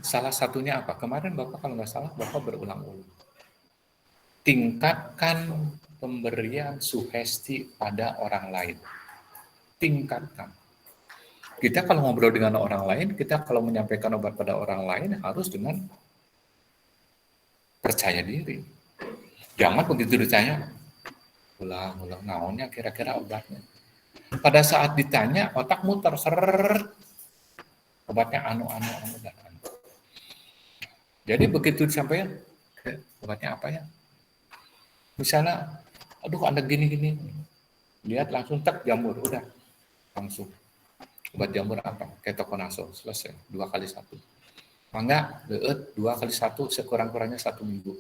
Salah satunya apa? Kemarin Bapak kalau nggak salah, Bapak berulang-ulang. Tingkatkan pemberian sugesti pada orang lain. Tingkatkan. Kita kalau ngobrol dengan orang lain, kita kalau menyampaikan obat pada orang lain harus dengan percaya diri. Jangan begitu ditanya, ulang-ulang naonnya kira-kira obatnya. Pada saat ditanya, otak muter, obatnya anu dan anu. Jadi begitu disampaikan, obatnya apa ya? Misalnya, aduh ada gini-gini, lihat langsung tak jamur, udah langsung. Obat jamur apa? Ketoconazole, selesai, 2x1. Mangga, leut 2x1, sekurang-kurangnya 1 minggu.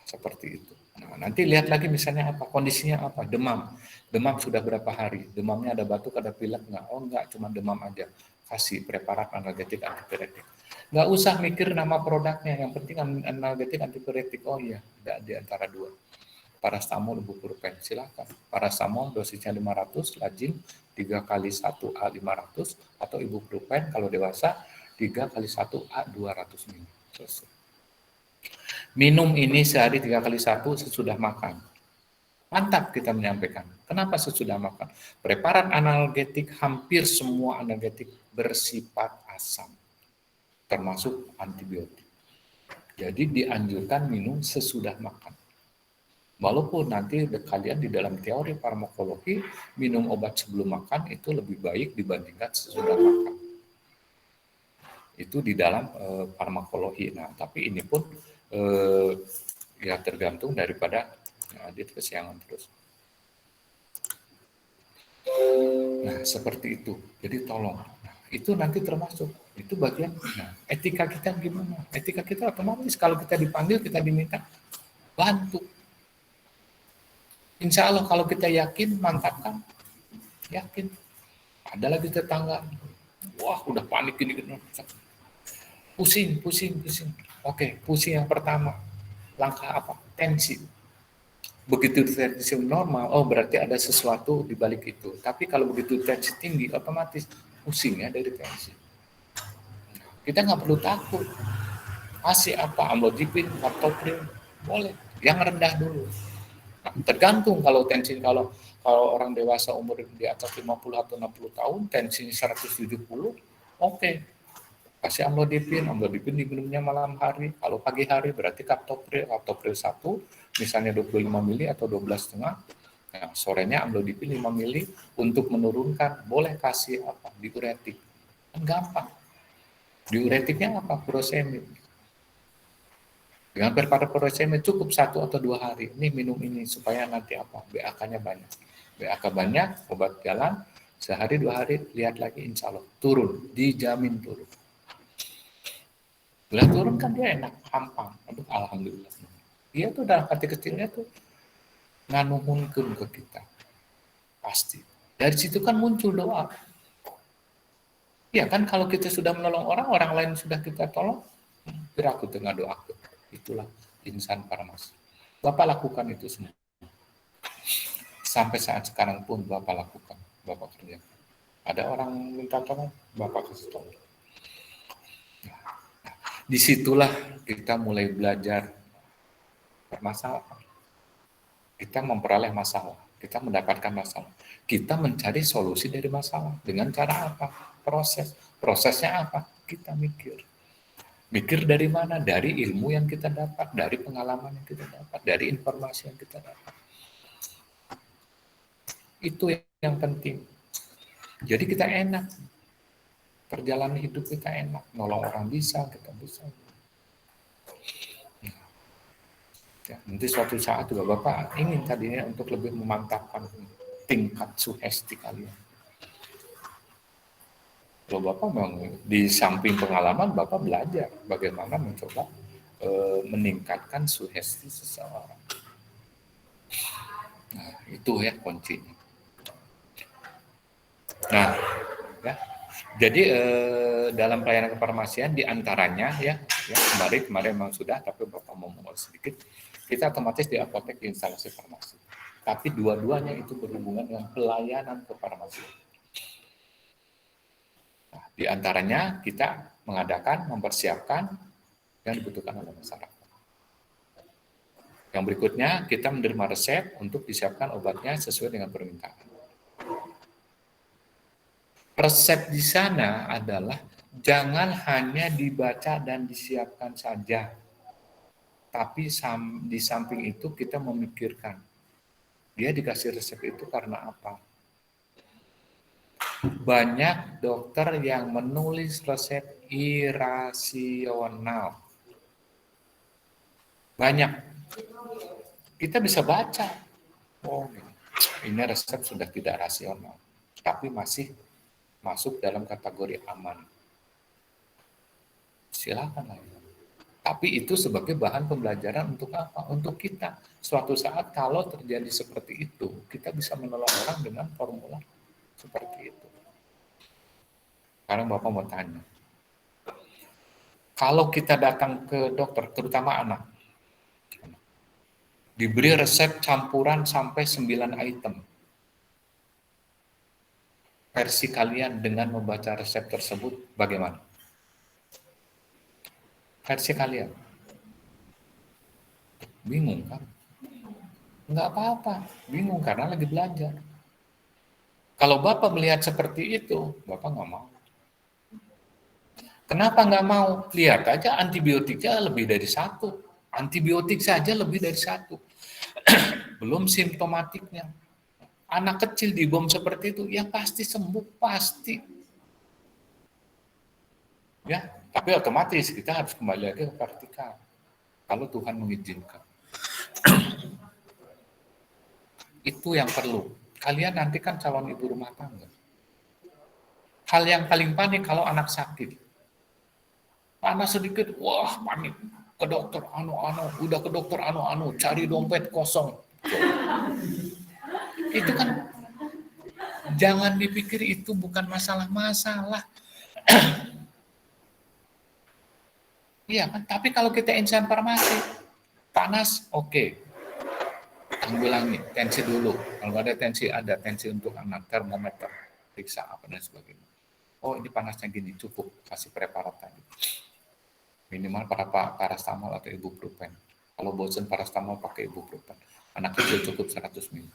Seperti itu. Nah, nanti lihat lagi misalnya apa, kondisinya apa, demam. Demam sudah berapa hari, demamnya ada batuk, ada pilek nggak? Oh nggak, cuma demam aja. Kasih preparat analgetik antipiretik. Nggak usah mikir nama produknya, yang penting analgetik antipiretik. Oh iya, ada di antara dua. Paracetamol, ibuprofen, silakan. Paracetamol dosisnya 500, lazim 3x1 A 500, atau ibuprofen kalau dewasa 3x1 A 200 ml. Selesai. Minum ini sehari 3x1 sesudah makan. Mantap kita menyampaikan. Kenapa sesudah makan? Preparat analgetik, hampir semua analgetik bersifat asam, termasuk antibiotik. Jadi dianjurkan minum sesudah makan. Walaupun nanti kalian di dalam teori farmakologi, minum obat sebelum makan itu lebih baik dibandingkan sesudah makan. Itu di dalam farmakologi. Nah, tapi ini pun ya tergantung daripada Adit kesiangan terus. Nah, seperti itu. Jadi tolong. Nah, itu nanti termasuk. Itu bagian. Nah, etika kita gimana? Etika kita otomatis kalau kita dipanggil, kita diminta bantu. Insya Allah kalau kita yakin, mantap kan? Yakin. Ada lagi tetangga. Wah, udah panik gini. Pusing. Oke, pusing yang pertama. Langkah apa? Tensi. Begitu tensi normal, oh berarti ada sesuatu di balik itu. Tapi kalau begitu tensi tinggi, otomatis pusing ya dari tensi. Kita nggak perlu takut. Kasih apa? Amlodipin, captopril, boleh. Yang rendah dulu. Nah, tergantung kalau tensi, kalau orang dewasa umur di atas 50 atau 60 tahun, tensinya 170, oke. Kasih amlodipin diminumnya malam hari. Kalau pagi hari berarti captopril 1, misalnya 25 mili atau 12,5. Nah, sorenya amlodipin 5 mili untuk menurunkan, boleh kasih apa? Diuretik. Kan gampang. Diuretiknya apa? Furosemid. Dengan preparat furosemid cukup 1 atau 2 hari. Ini minum ini supaya nanti apa? BAK-nya banyak. BAK banyak, obat jalan, sehari 2 hari, lihat lagi insya Allah turun, dijamin turun. Bila turun kan dia enak, hampang. Aduh, alhamdulillah. Dia tuh dalam hati kecilnya tuh nganuhunkeun ke kita. Pasti. Dari situ kan muncul doa. Ya kan kalau kita sudah menolong orang, orang lain sudah kita tolong, beraku tengah doa. Itulah insan farmasi. Bapak lakukan itu semua. Sampai saat sekarang pun Bapak lakukan. Bapak kerjakan. Ada orang minta tolong, Bapak kasih tolong. Disitulah kita mulai belajar permasalahan. Kita memperoleh masalah, kita mendapatkan masalah. Kita mencari solusi dari masalah. Dengan cara apa? Proses. Prosesnya apa? Kita mikir. Mikir dari mana? Dari ilmu yang kita dapat, dari pengalaman yang kita dapat, dari informasi yang kita dapat. Itu yang penting. Jadi kita enak. Perjalanan hidup kita enak. Nolong orang bisa, kita bisa. Ya, nanti suatu saat juga Bapak ingin tadinya untuk lebih memantapkan tingkat sugesti kalian. Kalau Bapak memang di samping pengalaman, Bapak belajar bagaimana mencoba meningkatkan sugesti seseorang. Nah, itu ya kuncinya. Nah, ya. Jadi dalam pelayanan kefarmasian diantaranya ya kemarin memang sudah, tapi Bapak mau sedikit. Kita otomatis di apotek di instalasi farmasi. Tapi dua-duanya itu berhubungan dengan pelayanan kefarmasian. Nah, di antaranya kita mengadakan, mempersiapkan yang dibutuhkan oleh masyarakat. Yang berikutnya, kita menerima resep untuk disiapkan obatnya sesuai dengan permintaan. Resep di sana adalah jangan hanya dibaca dan disiapkan saja, tapi di samping itu kita memikirkan, dia dikasih resep itu karena apa? Banyak dokter yang menulis resep irasional. Banyak. Kita bisa baca, oh ini resep sudah tidak rasional, tapi masih masuk dalam kategori aman. Silakan lah. Tapi itu sebagai bahan pembelajaran untuk apa? Untuk kita. Suatu saat kalau terjadi seperti itu, kita bisa menolong orang dengan formula seperti itu. Sekarang Bapak mau tanya. Kalau kita datang ke dokter, terutama anak, diberi resep campuran sampai 9 item. Versi kalian dengan membaca resep tersebut bagaimana? Versi kalian. Bingung kan? Enggak apa-apa, bingung karena lagi belajar. Kalau Bapak melihat seperti itu, Bapak nggak mau. Kenapa nggak mau? Lihat aja antibiotiknya lebih dari satu. Antibiotik saja lebih dari satu. Belum simptomatiknya. Anak kecil dibom seperti itu, ya pasti sembuh, pasti. Ya, tapi otomatis kita harus kembali lagi ke praktikal. Kalau Tuhan mengizinkan. Itu yang perlu. Kalian nanti kan calon ibu rumah tangga. Hal yang paling panik kalau anak sakit. Panas sedikit, wah panik. Ke dokter, udah ke dokter, cari dompet kosong. Itu kan, jangan dipikir itu bukan masalah-masalah. Iya kan, tapi kalau kita insan farmasi, panas, oke. Tanggulangi, tensi dulu. Kalau ada tensi untuk anak, termometer, periksa apa dan sebagainya. Oh ini panasnya gini, cukup, kasih preparat tadi. Minimal paracetamol atau ibuprofen. Kalau bosan paracetamol pakai ibuprofen. Anak kecil cukup 100 ml.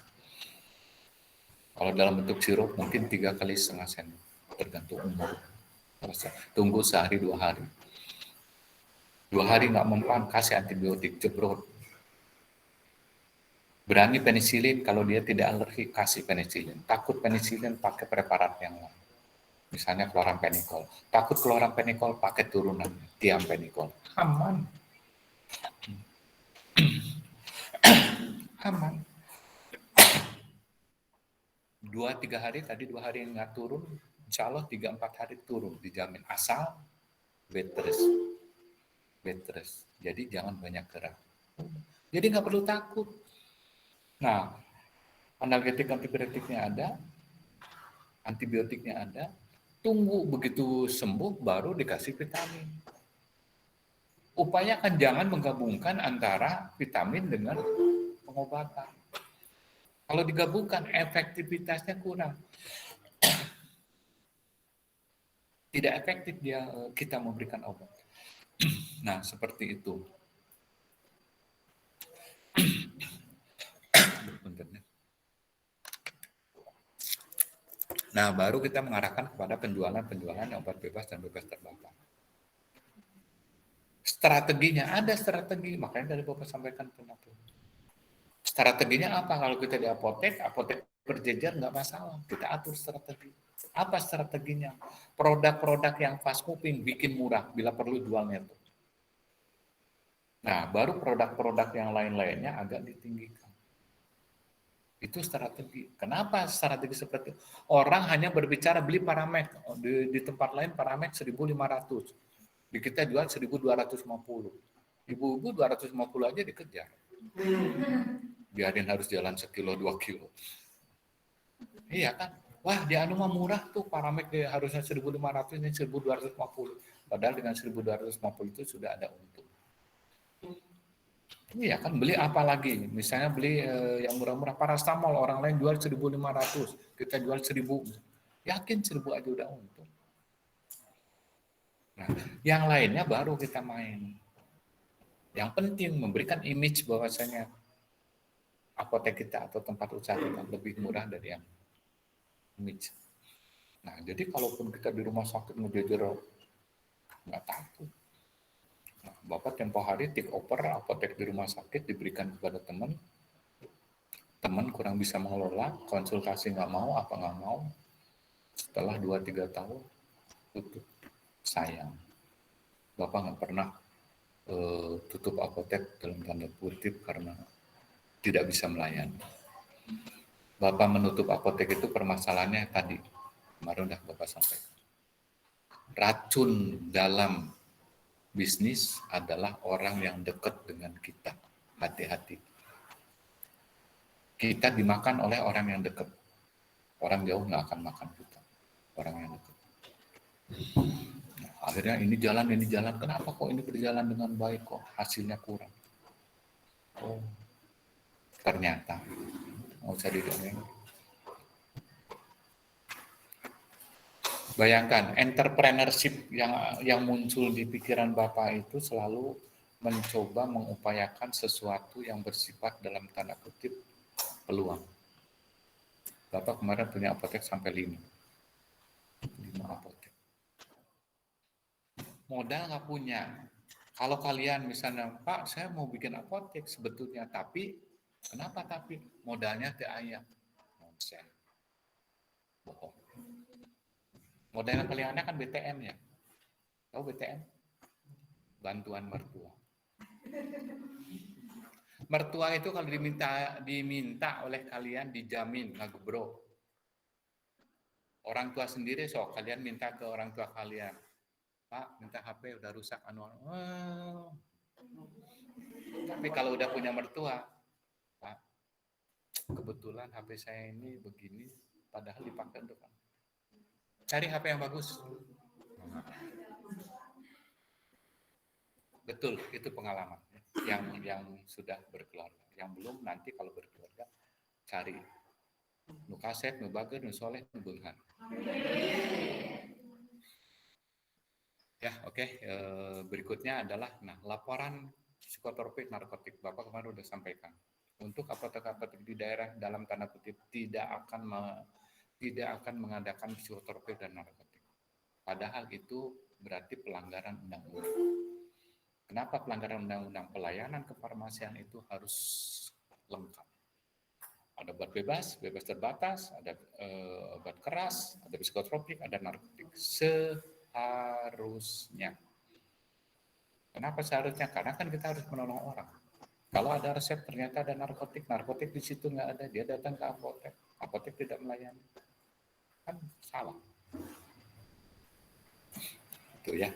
Kalau dalam bentuk sirup mungkin 3 kali setengah sendok, tergantung umur. Tunggu sehari 2 hari. 2 hari nggak mempan, kasih antibiotik, jebrot. Berani penisilin, kalau dia tidak alergi, kasih penisilin. Takut penisilin, pakai preparat yang lain. Misalnya chlorampenicol. Takut chlorampenicol, pakai turunan thiamphenicol. Aman. Aman. 2-3 hari, tadi 2 hari nggak turun, insya Allah 3-4 hari turun, dijamin. Asal bed rest. Jadi jangan banyak gerak. Jadi nggak perlu takut. Nah, analgetik antibiotiknya ada, antibiotiknya ada, tunggu begitu sembuh baru dikasih vitamin. Upayakan jangan menggabungkan antara vitamin dengan pengobatan. Kalau digabungkan efektivitasnya kurang. Tidak efektif dia kita memberikan obat. Nah, seperti itu. Nah, baru kita mengarahkan kepada penjualan obat bebas dan bebas terbakar. Strateginya ada strategi, makanya dari Bapak sampaikan pendapat. Strateginya apa? Kalau kita di apotek berjejer nggak masalah, kita atur strategi. Apa strateginya? Produk-produk yang fast moving bikin murah, bila perlu jual neto. Nah, baru produk-produk yang lain-lainnya agak ditinggikan. Itu strategi. Kenapa strategi seperti itu? Orang hanya berbicara beli Paramek, di tempat lain Paramek 1.500. Di kita jual 1.250. Ibu-ibu 250 aja dikejar. Biarin harus jalan 1 kilo 2 kilo. Iya kan? Wah, di anu mah murah tuh, Paramek harusnya 1.500, ini 1.250. Padahal dengan 1.250 itu sudah ada untung. Iya kan, beli apa lagi? Misalnya beli yang murah-murah paracetamol, orang lain jual 1.500, kita jual 1.000. Yakin 1.000 aja udah untung. Nah, yang lainnya baru kita main. Yang penting memberikan image bahwasanya apotek kita atau tempat usaha kita lebih murah dari yang image. Nah, jadi kalaupun kita di rumah sakit ngejejer, nggak takut. Nah, Bapak tempo hari take over apotek di rumah sakit diberikan kepada teman kurang bisa mengelola, konsultasi nggak mau, apa nggak mau, setelah 2-3 tahun, tutup. Sayang. Bapak nggak pernah tutup apotek dalam tanda kutip karena tidak bisa melayani. Bapak menutup apotek itu permasalahannya tadi, kemarin udah Bapak sampaikan. Racun dalam bisnis adalah orang yang dekat dengan kita. Hati-hati. Kita dimakan oleh orang yang dekat. Orang jauh nggak akan makan kita. Orang yang dekat. Nah, akhirnya ini jalan. Kenapa kok ini berjalan dengan baik kok? Hasilnya kurang. Oh, ternyata. Nggak usah didongeng. Bayangkan, entrepreneurship yang muncul di pikiran Bapak itu selalu mencoba mengupayakan sesuatu yang bersifat dalam tanda kutip peluang. Bapak kemarin punya apotek sampai 5 apotek. Modal nggak punya. Kalau kalian misalnya, Pak, saya mau bikin apotek sebetulnya, tapi kenapa tapi? Modalnya tidak ayam. Nonsen. Bohong. Modal yang kalian ada kan BTN ya. Tahu BTN? Bantuan mertua. Mertua itu kalau diminta oleh kalian dijamin ngagebrok. Orang tua sendiri kalian minta ke orang tua kalian. Pak, minta HP udah rusak Tapi kalau udah punya mertua, Pak, kebetulan HP saya ini begini, padahal dipakai untuk cari HP yang bagus. Betul, itu pengalaman yang sudah berkeluarga. Yang belum nanti kalau berkeluarga cari nu kaset, nu bager, nu soleh, nu beunghar. Ya, oke. Berikutnya adalah laporan psikotropik narkotik. Bapak kemarin sudah sampaikan. Untuk apotek-apotek di daerah dalam tanda kutip tidak akan mengadakan psikotropik dan narkotik. Padahal itu berarti pelanggaran undang-undang. Kenapa pelanggaran undang-undang pelayanan kefarmasian itu harus lengkap? Ada obat bebas terbatas, ada obat keras, ada psikotropik, ada narkotik. Seharusnya. Kenapa seharusnya? Karena kan kita harus menolong orang. Kalau ada resep ternyata ada narkotik di situ nggak ada, dia datang ke apotek tidak melayani. Kan salah. Itu ya.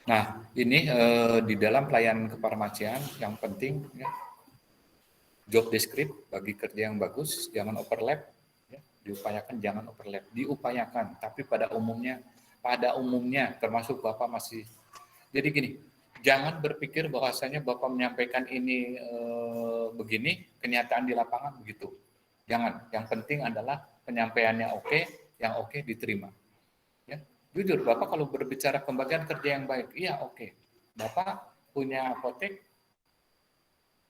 Nah, ini di dalam pelayanan kefarmasian yang penting ya, job description bagi kerja yang bagus, jangan overlap, ya, diupayakan jangan overlap, diupayakan, tapi pada umumnya termasuk Bapak masih, jadi gini, jangan berpikir bahwasanya Bapak menyampaikan ini begini, kenyataan di lapangan begitu, jangan, yang penting adalah penyampaiannya oke, yang oke diterima. Jujur, Bapak kalau berbicara pembagian kerja yang baik, iya oke. Bapak punya apotek,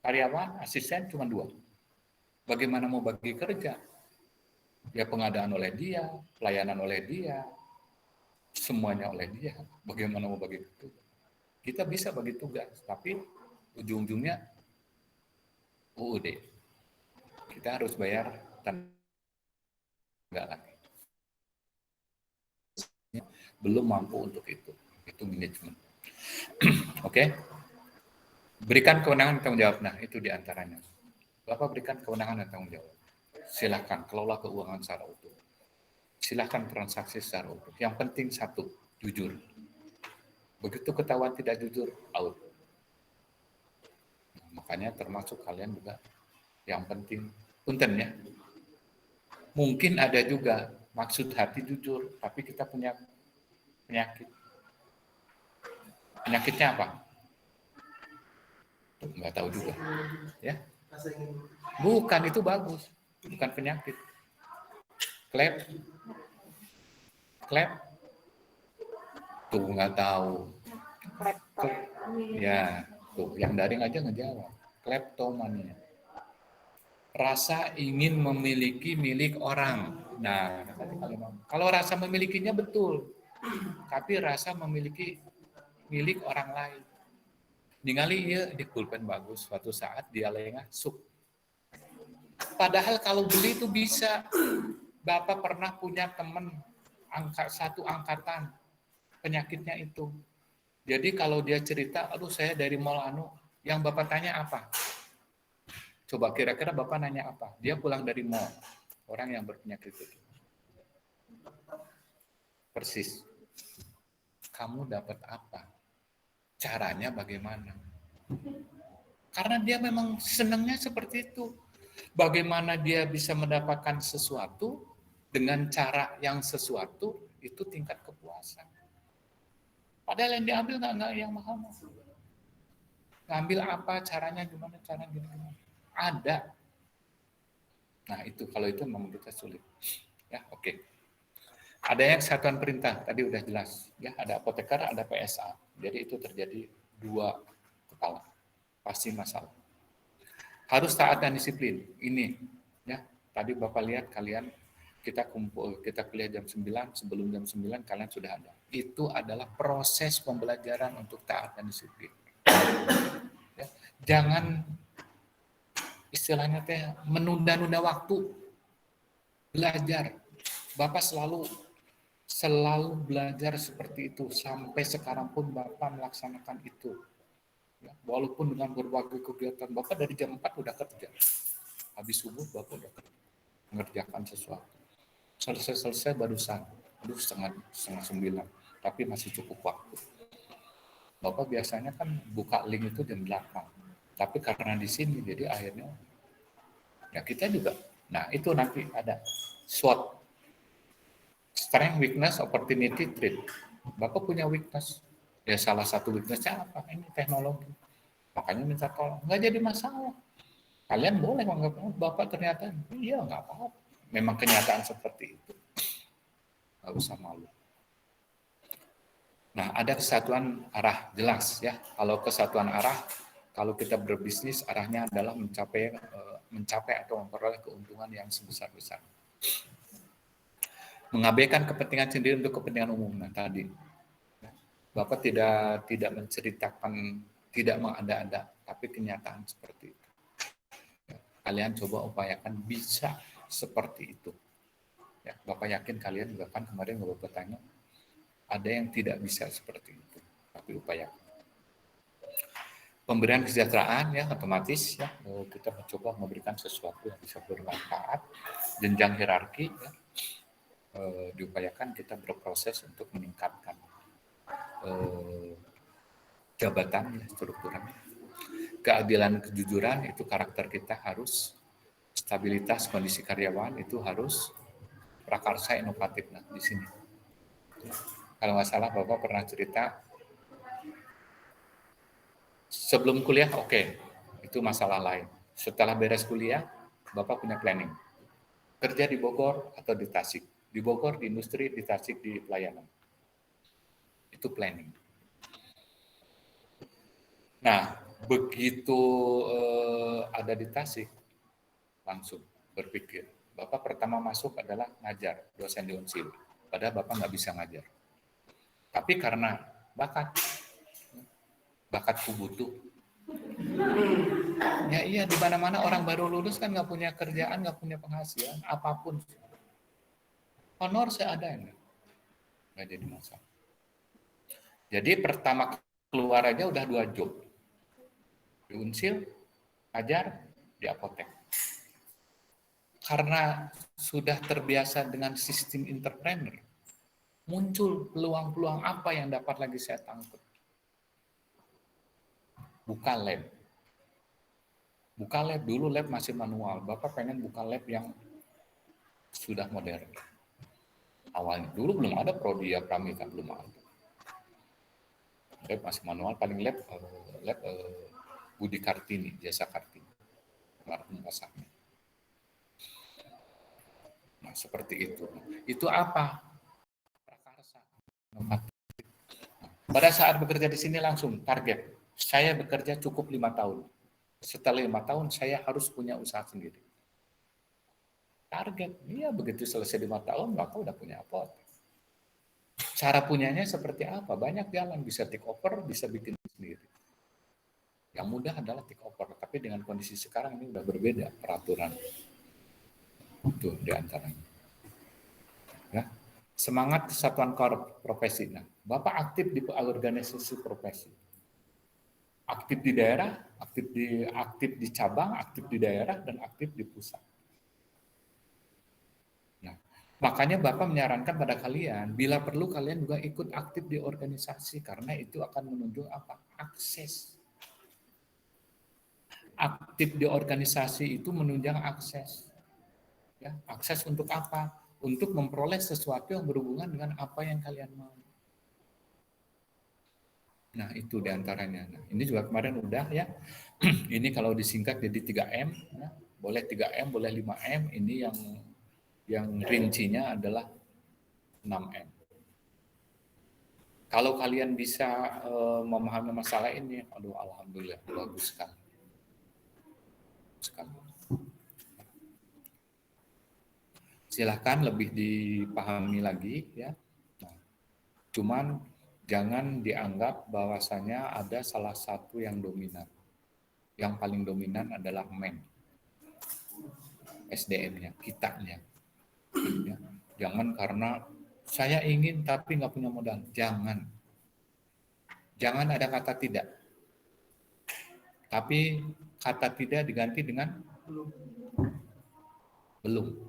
karyawan, asisten cuma 2. Bagaimana mau bagi kerja? Ya pengadaan oleh dia, pelayanan oleh dia, semuanya oleh dia. Bagaimana mau bagi tugas? Kita bisa bagi tugas, tapi ujung-ujungnya UUD. Kita harus bayar tenaga lagi. Belum mampu untuk itu manajemen. Oke. Berikan kewenangan dan tanggung jawab. Nah, itu diantaranya. Bapak berikan kewenangan dan tanggung jawab. Silahkan kelola keuangan secara utuh. Silahkan transaksi secara utuh. Yang penting satu, jujur. Begitu ketahuan tidak jujur, out. Nah, makanya termasuk kalian juga yang penting, punten ya. Mungkin ada juga maksud hati jujur, tapi kita punya penyakit. Penyakitnya apa? Nggak tahu juga. Ya. Bukan, itu bagus. Bukan penyakit. Klep, klep, tuh nggak tahu. Ya, tuh yang daring aja ngejawab. Kleptomania. Rasa ingin memiliki milik orang. Nah, kalau rasa memilikinya betul, tapi rasa memiliki milik orang lain. Ningali ia di pulpen bagus, suatu saat dia lengah suk. Padahal kalau beli itu bisa. Bapak pernah punya teman satu angkatan, penyakitnya itu. Jadi kalau dia cerita, aduh saya dari mall anu, yang Bapak tanya apa? Coba kira-kira Bapak nanya apa? Dia pulang dari mall, orang yang berpenyakit itu. Persis. Kamu dapat apa? Caranya bagaimana? Karena dia memang senangnya seperti itu. Bagaimana dia bisa mendapatkan sesuatu dengan cara yang sesuatu, itu tingkat kepuasan. Padahal yang diambil nggak yang mahal-mahal. Ngambil apa, caranya gimana, cara gimana. Ada. Nah itu, kalau itu memang kita sulit. Ya, oke. Ada yang satuan perintah, tadi udah jelas. Ya, ada apoteker, ada PSA. Jadi itu terjadi dua kepala. Pasti masalah. Harus taat dan disiplin. Ini, ya. Tadi Bapak lihat kalian, kita kumpul, kita kuliah jam 9, sebelum jam 9 kalian sudah ada. Itu adalah proses pembelajaran untuk taat dan disiplin. Ya. Jangan istilahnya teh menunda-nunda waktu belajar. Bapak selalu belajar seperti itu sampai sekarang pun Bapak melaksanakan itu. Ya, walaupun dengan berbagai kegiatan, Bapak dari jam 4 udah kerja. Habis subuh Bapak udah mengerjakan sesuatu. Selesai barusan, setengah 9, tapi masih cukup waktu. Bapak biasanya kan buka link itu jam 8, tapi karena di sini jadi akhirnya ya kita juga. Nah itu nanti ada SWOT, strength, weakness, opportunity, threat. Bapak punya weakness, ya salah satu weaknessnya apa? Ini teknologi. Makanya minta tolong, nggak jadi masalah. Kalian boleh menganggap, oh, Bapak ternyata, iya nggak apa-apa. Memang kenyataan seperti itu. Nggak usah malu. Nah, ada kesatuan arah, jelas ya. Kalau kesatuan arah, kalau kita berbisnis, arahnya adalah mencapai atau memperoleh keuntungan yang sebesar-besar. Mengabaikan kepentingan sendiri untuk kepentingan umum. Nah, tadi Bapak tidak menceritakan, tidak mengada-ada, tapi kenyataan seperti itu. Kalian coba upayakan bisa seperti itu. Ya, Bapak yakin kalian juga kan kemarin Bapak tanya, ada yang tidak bisa seperti itu, tapi upayakan. Pemberian kesejahteraan ya otomatis ya kita mencoba memberikan sesuatu yang bisa bermanfaat. Jenjang hierarki ya, diupayakan kita berproses untuk meningkatkan jabatan ya, strukturan. Keadilan, kejujuran itu karakter kita harus, stabilitas kondisi karyawan itu harus, prakarsa inovatif. Nah di sini kalau nggak salah Bapak pernah cerita sebelum kuliah, oke, itu masalah lain. Setelah beres kuliah Bapak punya planning kerja di Bogor atau di Tasik, di Bogor di industri, di Tasik di pelayanan, itu planning. Nah begitu ada di Tasik langsung berpikir, Bapak pertama masuk adalah ngajar, dosen di Unsil, padahal Bapak nggak bisa ngajar, tapi karena bakatku butuh. Ya iya, di mana-mana orang baru lulus kan nggak punya kerjaan, nggak punya penghasilan, apapun. Honor seadanya, nggak jadi masalah. Jadi pertama keluar aja udah 2 job. Di Unsil, ngajar, di apotek. Karena sudah terbiasa dengan sistem entrepreneur, muncul peluang-peluang apa yang dapat lagi saya tangkap. Buka lab. Buka lab, dulu lab masih manual. Bapak pengen buka lab yang sudah modern. Awalnya, dulu belum ada Prodi Pramika, belum ada. Lab masih manual, paling lab Budi Kartini, Jasa Kartini. Almarhum pasarnya. Nah, seperti itu. Itu apa? Prakarsa. Pada saat bekerja di sini langsung target. Saya bekerja cukup 5 tahun. Setelah 5 tahun saya harus punya usaha sendiri. Target, iya begitu selesai 5 tahun maka udah punya apa. Cara punyanya seperti apa? Banyak jalan, bisa take over, bisa bikin sendiri. Yang mudah adalah take over, tapi dengan kondisi sekarang ini udah berbeda peraturan. Itu diantaranya. Ya. Semangat kesatuan profesi. Nah, Bapak aktif di organisasi profesi. Aktif di daerah, aktif di cabang, aktif di daerah, dan aktif di pusat. Nah, makanya Bapak menyarankan pada kalian, bila perlu kalian juga ikut aktif di organisasi, karena itu akan menunjuk apa? Akses. Aktif di organisasi itu menunjang akses. Ya, akses untuk apa? Untuk memperoleh sesuatu yang berhubungan dengan apa yang kalian mau. Nah, itu diantaranya. Nah, ini juga kemarin udah ya. Ini kalau disingkat jadi 3M. Ya. Boleh 3M, boleh 5M. Ini yang rincinya adalah 6M. Kalau kalian bisa memahami masalah ini, aduh alhamdulillah, bagus sekali. Silahkan lebih dipahami lagi ya. Nah, cuman jangan dianggap bahwasanya ada salah satu yang dominan. Yang paling dominan adalah SDM-nya, kitanya. Ya. Jangan karena saya ingin tapi nggak punya modal. Jangan. Jangan ada kata tidak. Tapi kata tidak diganti dengan belum.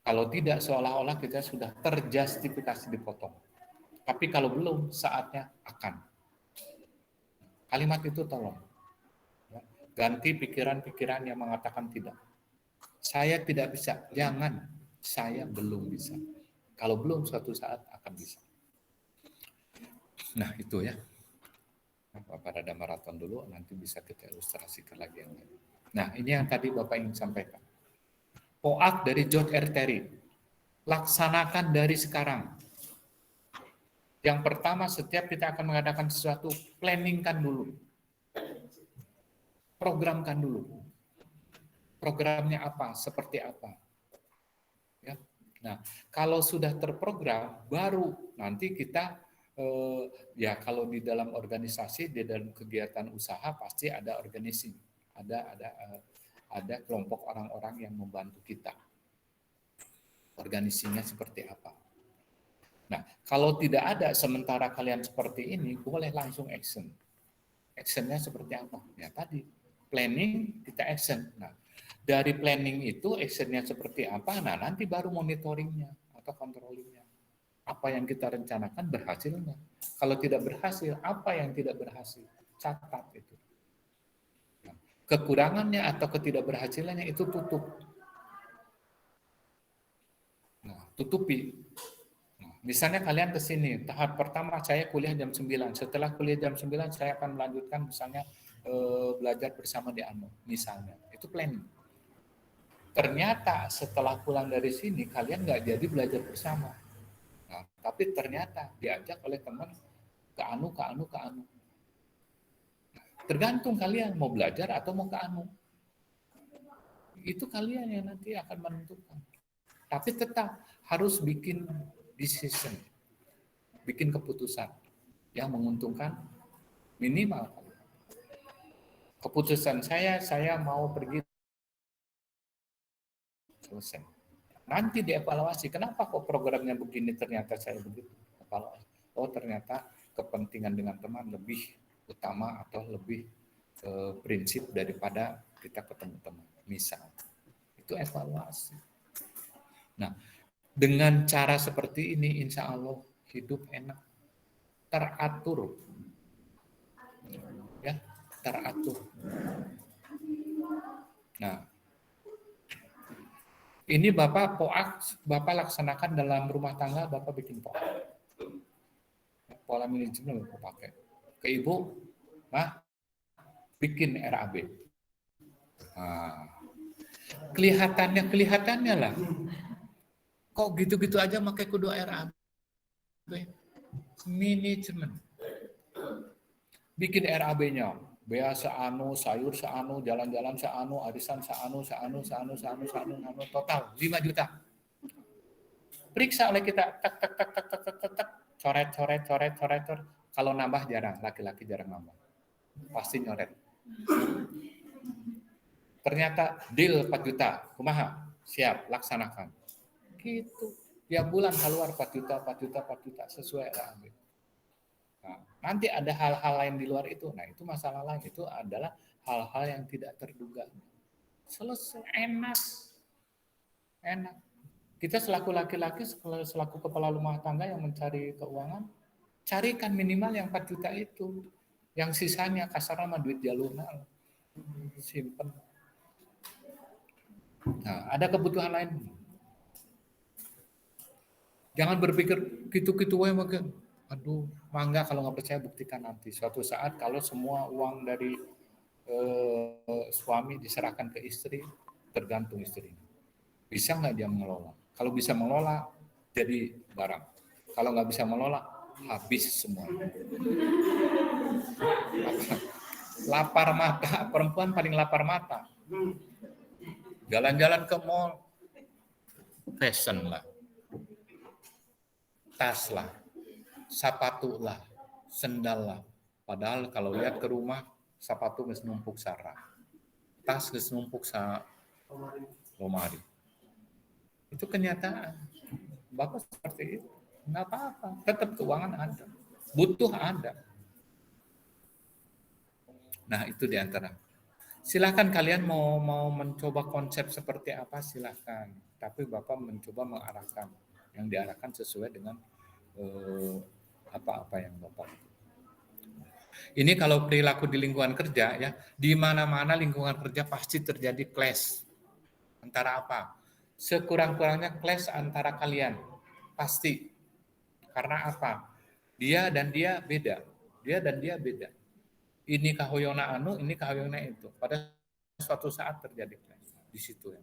Kalau tidak seolah-olah kita sudah terjustifikasi dipotong. Tapi kalau belum, saatnya akan. Kalimat itu tolong. Ganti pikiran-pikiran yang mengatakan tidak. Saya tidak bisa. Jangan. Saya belum bisa. Kalau belum, suatu saat akan bisa. Nah, itu ya. Bapak ada maraton dulu, nanti bisa kita ilustrasikan lagi yang lain. Nah, ini yang tadi Bapak ingin sampaikan. POAK dari George R. Terry. Laksanakan dari sekarang. Yang pertama, setiap kita akan mengadakan sesuatu, planningkan dulu. Programkan dulu. Programnya apa, seperti apa. Ya. Nah, kalau sudah terprogram, baru nanti kita, ya kalau di dalam organisasi, di dalam kegiatan usaha, pasti ada organisasi. Ada kelompok orang-orang yang membantu kita. Organisasinya seperti apa. Nah, kalau tidak ada sementara kalian seperti ini, boleh langsung action. Actionnya seperti apa? Ya tadi, planning, kita action. Nah, dari planning itu actionnya seperti apa? Nah, nanti baru monitoringnya atau controllingnya. Apa yang kita rencanakan berhasilnya. Kalau tidak berhasil, apa yang tidak berhasil? Catat itu. Nah, kekurangannya atau ketidakberhasilannya itu tutup. Nah, tutupi. Misalnya kalian ke sini, tahap pertama saya kuliah jam 9. Setelah kuliah jam 9 saya akan melanjutkan misalnya belajar bersama di ANO, misalnya. Itu planning. Ternyata setelah pulang dari sini kalian nggak jadi belajar bersama. Nah, tapi ternyata diajak oleh teman ke ANO. Tergantung kalian mau belajar atau mau ke ANO. Itu kalian yang nanti akan menentukan. Tapi tetap harus bikin decision. Bikin keputusan yang menguntungkan minimal. Keputusan saya mau pergi, selesai. Nanti dievaluasi, kenapa kok programnya begini, ternyata saya begitu. Evaluasi. Oh ternyata kepentingan dengan teman lebih utama atau lebih prinsip daripada kita ketemu teman. Misal, itu evaluasi. Nah, dengan cara seperti ini, insya Allah hidup enak, teratur, ya, teratur. Nah, ini Bapak POAK, Bapak laksanakan dalam rumah tangga, Bapak bikin POAK. Pola manajemen Bapak pakai. Ke Ibu, nah, bikin RAB. Nah, kelihatannya lah. Kok gitu-gitu aja pakai kudu RAB? Manajemen. Bikin RAB-nya. Bea seanu, sayur seanu, jalan-jalan seanu, arisan seanu, total 5 juta. Periksa oleh kita, tek, tek, tek, tek, tek, tek, tek, tek, coret, coret, coret, coret, coret. Kalau nambah jarang, laki-laki jarang nambah. Pasti nyoret. Ternyata deal 4 juta, kumaha, siap, laksanakan. Gitu. Tiap bulan keluar 4 juta, 4 juta, 4 juta, sesuai RAB. Nah, nanti ada hal-hal lain di luar itu. Nah, itu masalah lain. Itu adalah hal-hal yang tidak terduga. Selesai, enak. Enak. Kita selaku laki-laki, selaku kepala rumah tangga yang mencari keuangan, carikan minimal yang 4 juta itu. Yang sisanya kasar sama duit jalurnya. Simpen. Nah, ada kebutuhan lain. Jangan berpikir gitu-gitu wae makin. Aduh, mangga kalau nggak percaya buktikan nanti. Suatu saat kalau semua uang dari suami diserahkan ke istri, tergantung istrinya. Bisa nggak dia mengelola? Kalau bisa mengelola, jadi barang. Kalau nggak bisa mengelola, habis semua. Lapar mata, perempuan paling lapar mata. Jalan-jalan ke mall, fashion lah, tas lah, sepatu lah, sendal lah. Padahal kalau lihat ke rumah, sepatu geus numpuk sarang, tas geus numpuk sa lemari. Itu kenyataan. Bapak seperti itu. Nggak apa-apa, tetap keuangan ada. Butuh ada. Nah, itu diantara. Silakan kalian mau mencoba konsep seperti apa, silakan. Tapi Bapak mencoba mengarahkan. Yang diarahkan sesuai dengan apa-apa yang Bapak. Ini kalau perilaku di lingkungan kerja ya, di mana-mana lingkungan kerja pasti terjadi clash. Antara apa? Sekurang-kurangnya clash antara kalian. Pasti. Karena apa? Dia dan dia beda. Dia dan dia beda. Ini kahoyona anu, ini kahoyona itu. Pada suatu saat terjadi clash. Di situ ya.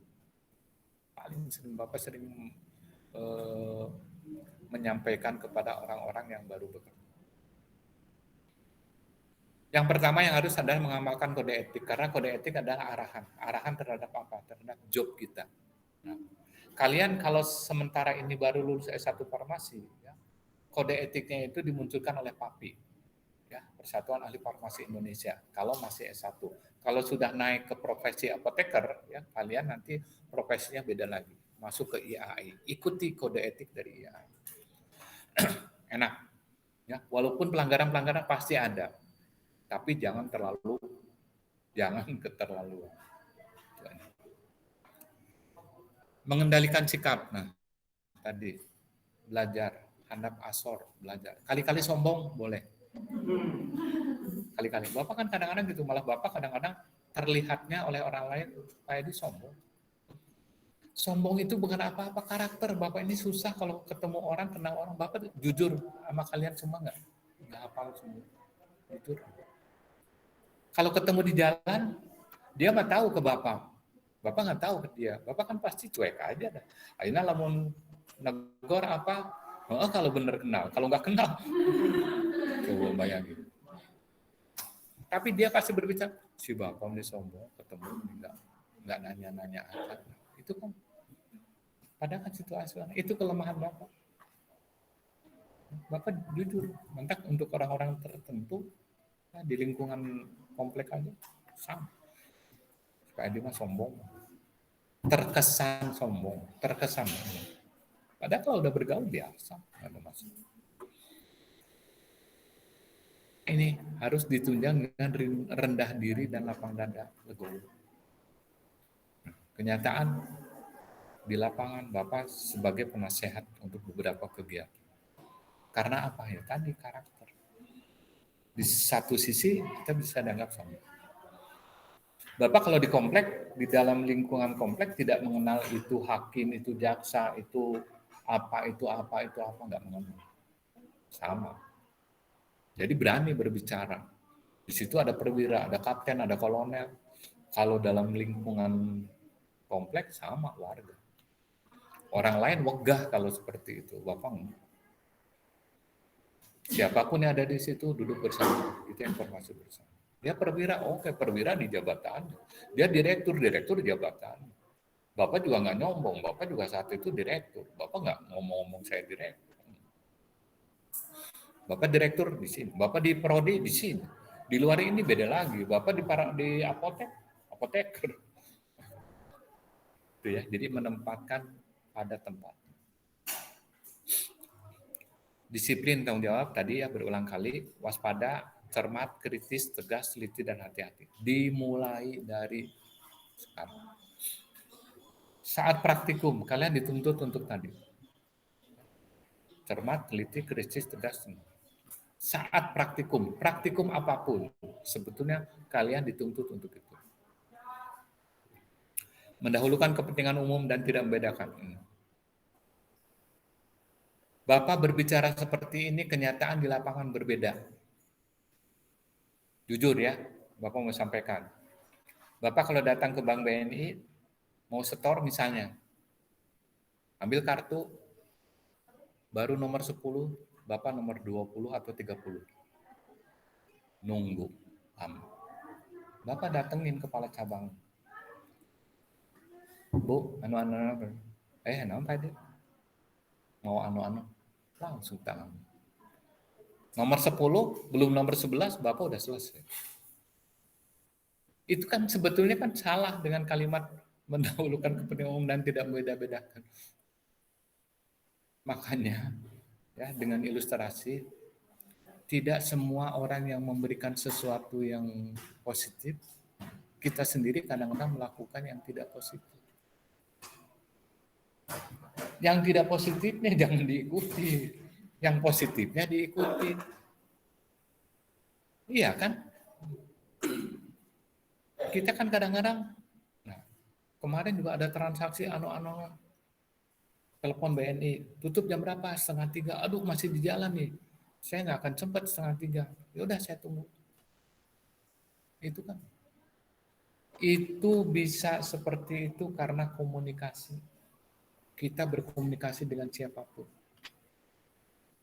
Paling sering Bapak sering menyampaikan kepada orang-orang yang baru bekerja. Yang pertama yang harus adalah mengamalkan kode etik, karena kode etik adalah arahan terhadap apa? Terhadap job kita. Nah, kalian kalau sementara ini baru lulus S1 farmasi, ya, kode etiknya itu dimunculkan oleh PAPI, ya, Persatuan Ahli Farmasi Indonesia. Kalau masih S1, kalau sudah naik ke profesi apoteker, ya, kalian nanti profesinya beda lagi, masuk ke IAI, ikuti kode etik dari IAI. Enak, ya, walaupun pelanggaran-pelanggaran pasti ada. Tapi jangan keterlaluan. Mengendalikan sikap. Nah, tadi belajar, handap asor, belajar. Kali-kali sombong boleh. Kali-kali. Bapak kan kadang-kadang gitu, malah Bapak kadang-kadang terlihatnya oleh orang lain kayak dia sombong. Sombong itu bukan apa-apa, karakter. Bapak ini susah kalau ketemu orang, kenal orang. Bapak jujur sama kalian semua nggak hafal semua. Jujur. Kalau ketemu di jalan, dia mah tahu ke Bapak. Bapak nggak tahu ke dia. Bapak kan pasti cuek aja dah. Akhirnya lamun negor apa? Oh, kalau bener kenal. Kalau nggak kenal, coba bayangin. Tapi dia pasti berbicara, si Bapak ini sombong, ketemu nggak nanya-nanya aja. Itu kan, padahal kan situasi itu kelemahan Bapak. Bapak jujur, mentak untuk orang-orang tertentu nah, di lingkungan komplek aja sama. Supaya dia mah sombong, terkesan sombong, terkesan. Padahal kalau udah bergaul biasa, nggak ada masalah. Ini harus ditunjang dengan rendah diri dan lapang dada, legowo. Kenyataan di lapangan Bapak sebagai penasehat untuk beberapa kegiatan. Karena apa ya? Tadi karakter. Di satu sisi kita bisa dianggap sama. Bapak kalau di komplek, di dalam lingkungan komplek tidak mengenal itu hakim, itu jaksa, itu apa, nggak mengenal. Sama. Jadi berani berbicara. Di situ ada perwira, ada kapten, ada kolonel. Kalau dalam lingkungan kompleks sama warga. Orang lain wegah kalau seperti itu. Bapak enggak. Siapapun yang ada di situ duduk bersama. Itu informasi bersama. Dia perwira, oke, perwira di jabatan. Dia direktur di jabatan. Bapak juga nggak nyombong, Bapak juga saat itu direktur. Bapak nggak ngomong-ngomong saya direktur. Bapak direktur di sini, Bapak di prodi di sini. Di luar ini beda lagi. Bapak di apoteker. Itu ya. Jadi menempatkan pada tempat. Disiplin tanggung jawab tadi ya berulang kali, waspada, cermat, kritis, tegas, teliti dan hati-hati. Dimulai dari sekarang. Saat praktikum kalian dituntut untuk tadi. Cermat, teliti, kritis, tegas. Saat praktikum apapun, sebetulnya kalian dituntut untuk itu. Mendahulukan kepentingan umum dan tidak membedakan. Bapak berbicara seperti ini, kenyataan di lapangan berbeda. Jujur ya, Bapak mau sampaikan. Bapak kalau datang ke Bank BNI, mau setor misalnya, ambil kartu, baru nomor 10, Bapak nomor 20 atau 30. Nunggu. Bapak datengin kepala cabang. Bu, anu-anu. Nampak dia? Mau anu-anu. Langsung tangan. Nomor 10, belum nomor 11, Bapak udah selesai. Itu kan sebetulnya kan salah dengan kalimat mendahulukan kepentingan umum dan tidak membeda-bedakan. Makanya, ya dengan ilustrasi, tidak semua orang yang memberikan sesuatu yang positif, kita sendiri kadang-kadang melakukan yang tidak positif. Yang tidak positifnya jangan diikuti, yang positifnya diikuti. Iya kan? Kita kan kadang-kadang, nah, kemarin juga ada transaksi anu-anu, telepon BNI, tutup jam berapa? 2:30. Aduh, masih di jalan nih. Saya nggak akan sempat 2:30. Ya udah, saya tunggu. Itu kan. Itu bisa seperti itu karena komunikasi. Kita berkomunikasi dengan siapapun.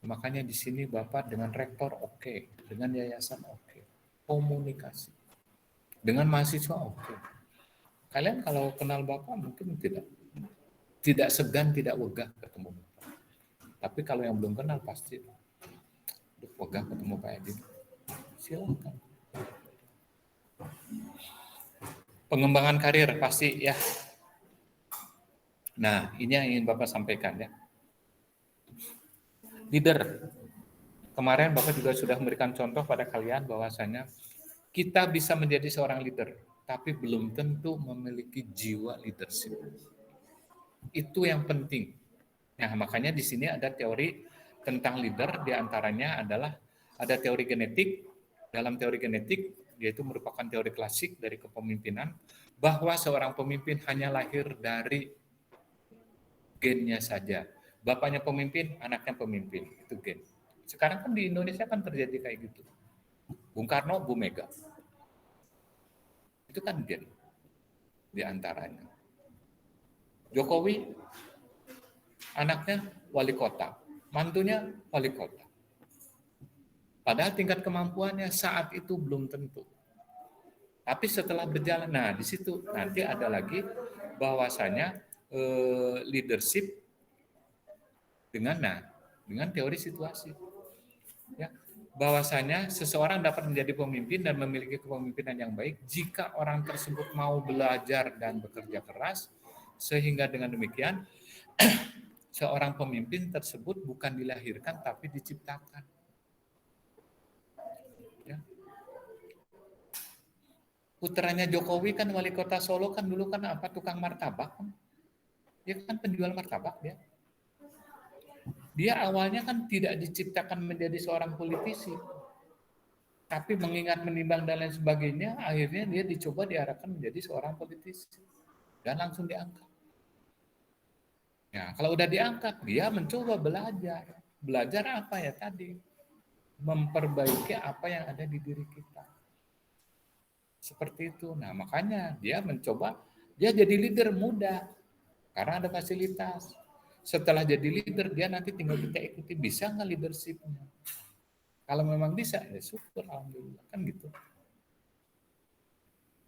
Makanya di sini Bapak dengan rektor oke, dengan yayasan oke. Komunikasi. Dengan mahasiswa oke. Kalian kalau kenal Bapak mungkin tidak segan, tidak wegah ketemu Bapak. Tapi kalau yang belum kenal pasti wegah ketemu Pak Edi. Silakan. Pengembangan karir pasti ya. Nah, ini yang ingin Bapak sampaikan ya. Leader. Kemarin Bapak juga sudah memberikan contoh pada kalian bahwasanya kita bisa menjadi seorang leader, tapi belum tentu memiliki jiwa leadership. Itu yang penting. Nah, makanya di sini ada teori tentang leader, diantaranya adalah ada teori genetik. Dalam teori genetik, yaitu merupakan teori klasik dari kepemimpinan, bahwa seorang pemimpin hanya lahir dari gennya saja. Bapaknya pemimpin, anaknya pemimpin, itu gen. Sekarang kan di Indonesia kan terjadi kayak gitu. Bung Karno, Bu Mega. Itu kan gen diantaranya. Jokowi, anaknya wali kota, mantunya wali kota. Padahal tingkat kemampuannya saat itu belum tentu. Tapi setelah berjalan, nah di situ nanti ada lagi bahwasanya leadership dengan teori situasi. Ya, bahwasanya seseorang dapat menjadi pemimpin dan memiliki kepemimpinan yang baik jika orang tersebut mau belajar dan bekerja keras, sehingga dengan demikian seorang pemimpin tersebut bukan dilahirkan tapi diciptakan. Ya. Putranya Jokowi kan wali kota Solo kan dulu kan apa, tukang martabak kan? Dia kan penjual martabak dia. Dia awalnya kan tidak diciptakan menjadi seorang politisi. Tapi mengingat menimbang dan lain sebagainya, akhirnya dia dicoba diarahkan menjadi seorang politisi. Dan langsung diangkat. Ya, kalau udah diangkat, dia mencoba belajar. Belajar apa ya tadi? Memperbaiki apa yang ada di diri kita. Seperti itu. Nah, makanya dia mencoba, dia jadi leader muda. Karena ada fasilitas. Setelah jadi leader, dia nanti tinggal kita ikuti, bisa nggak leadership-nya. Kalau memang bisa, ya syukur, alhamdulillah, kan gitu.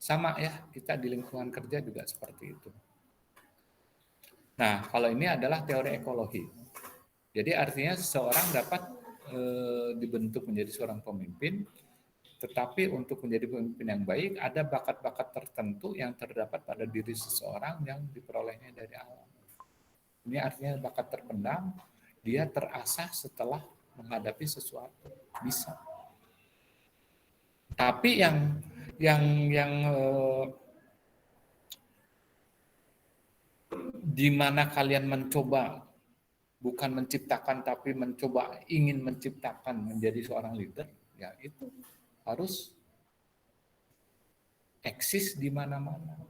Sama ya, kita di lingkungan kerja juga seperti itu. Nah, kalau ini adalah teori ekologi. Jadi artinya seseorang dapat dibentuk menjadi seorang pemimpin, tetapi untuk menjadi pemimpin yang baik, ada bakat-bakat tertentu yang terdapat pada diri seseorang yang diperolehnya dari alam. Ini artinya bakat terpendam, dia terasah setelah menghadapi sesuatu, bisa. Tapi yang di mana kalian mencoba, bukan menciptakan tapi mencoba ingin menciptakan menjadi seorang leader, ya itu harus eksis di mana-mana.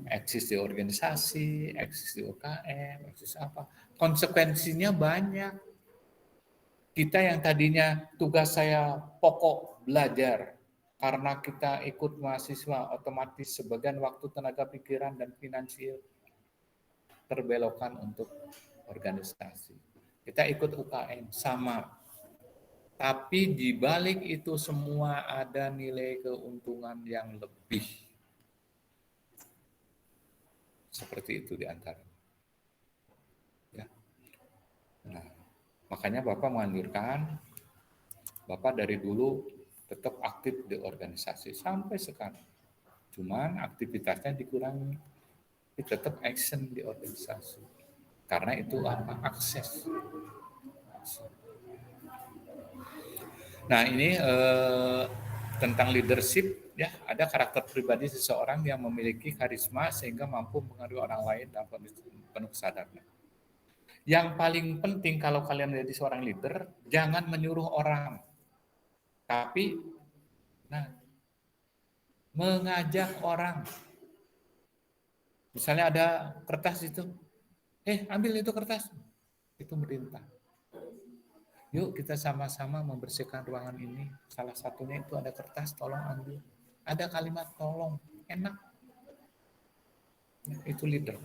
Eksis di organisasi, eksis di UKM, eksis apa. Konsekuensinya banyak. Kita yang tadinya tugas saya pokok belajar, karena kita ikut mahasiswa, otomatis sebagian waktu, tenaga pikiran, dan finansial terbelokkan untuk organisasi. Kita ikut UKM, sama. Tapi di balik itu semua ada nilai keuntungan yang lebih. Seperti itu di antara. Ya. Nah, makanya Bapak menganjurkan, Bapak dari dulu tetap aktif di organisasi sampai sekarang. Cuman aktivitasnya dikurangi, tapi tetap action di organisasi. Karena itu apa? Akses. Nah, ini tentang leadership, ya, ada karakter pribadi seseorang yang memiliki karisma sehingga mampu mengaruhi orang lain dalam penuh kesadaran. Yang paling penting kalau kalian menjadi seorang leader, jangan menyuruh orang, tapi mengajak orang. Misalnya ada kertas itu, ambil itu kertas, itu merintah. Yuk kita sama-sama membersihkan ruangan ini. Salah satunya itu ada kertas, tolong ambil. Ada kalimat tolong, enak. Itu leader.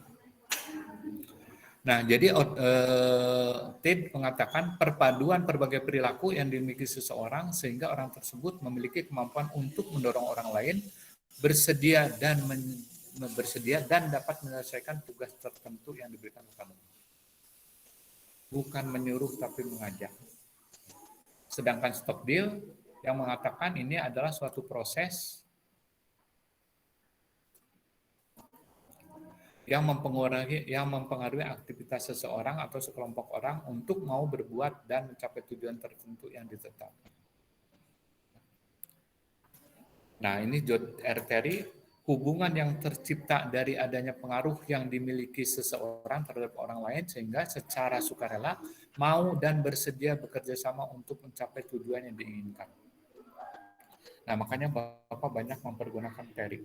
Nah, jadi Ted mengatakan perpaduan berbagai perilaku yang dimiliki seseorang sehingga orang tersebut memiliki kemampuan untuk mendorong orang lain bersedia dan dapat menyelesaikan tugas tertentu yang diberikan kepada. Bukan menyuruh tapi mengajak. Sedangkan Stockdale yang mengatakan ini adalah suatu proses yang mempengaruhi aktivitas seseorang atau sekelompok orang untuk mau berbuat dan mencapai tujuan tertentu yang ditetapkan. Nah, ini John R. Terry, hubungan yang tercipta dari adanya pengaruh yang dimiliki seseorang terhadap orang lain sehingga secara sukarela mau dan bersedia bekerja sama untuk mencapai tujuan yang diinginkan. Nah, makanya Bapak banyak mempergunakan Terry.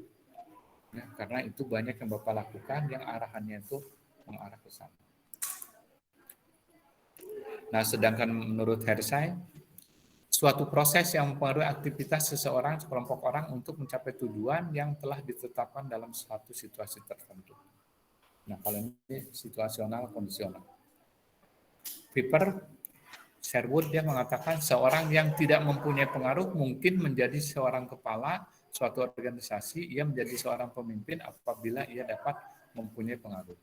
Ya, karena itu banyak yang Bapak lakukan yang arahannya itu mengarah ke sana. Nah, sedangkan menurut Hersey, suatu proses yang mempengaruhi aktivitas seseorang, sekelompok orang untuk mencapai tujuan yang telah ditetapkan dalam suatu situasi tertentu. Nah, kalau ini situasional, kondisional. Piper Sherwood dia mengatakan seorang yang tidak mempunyai pengaruh mungkin menjadi seorang kepala suatu organisasi, ia menjadi seorang pemimpin apabila ia dapat mempunyai pengaruh.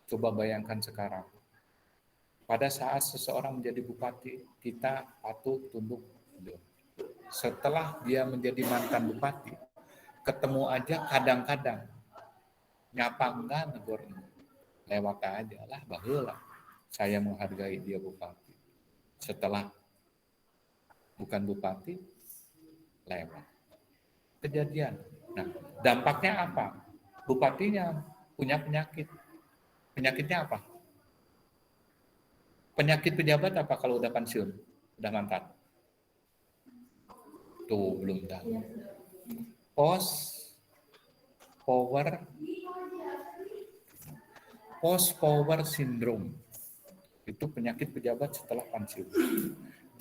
Coba bayangkan sekarang. Pada saat seseorang menjadi bupati, kita patuh tunduk. Setelah dia menjadi mantan bupati, ketemu aja kadang-kadang nyapa enggak negor ini. Lewat aja lah, baheula. Saya menghargai dia bupati. Setelah bukan bupati, lewat. Kejadian. Nah, dampaknya apa? Bupatinya punya penyakit. Penyakitnya apa? Penyakit pejabat apa kalau udah pensiun? Udah mantan? Tuh, belum tahu. Post power syndrome. Itu penyakit pejabat setelah pensiun.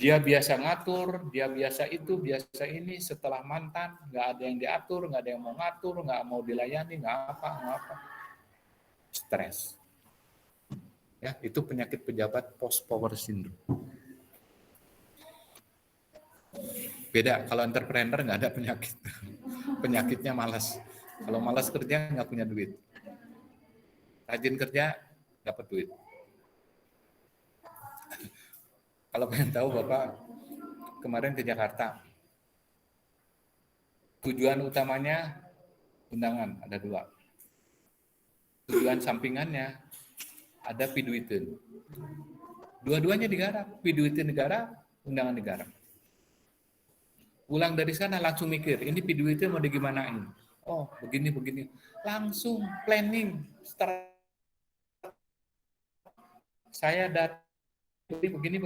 Dia biasa ngatur, dia biasa itu, biasa ini, setelah mantan, nggak ada yang diatur, nggak ada yang mau ngatur, nggak mau dilayani, nggak apa. Stres. Ya, itu penyakit pejabat post power syndrome. Beda, kalau entrepreneur nggak ada penyakit. Penyakitnya malas. Kalau malas kerja nggak punya duit. Rajin kerja dapat duit. Kalau pengen tahu Bapak kemarin ke Jakarta. Tujuan utamanya undangan ada 2. Tujuan sampingannya ada piduitin. Dua-duanya digarap, piduitin negara, undangan negara. Pulang dari sana langsung mikir, ini piduitin mau digimanain? Oh, begini. Langsung planning, saya datang begini.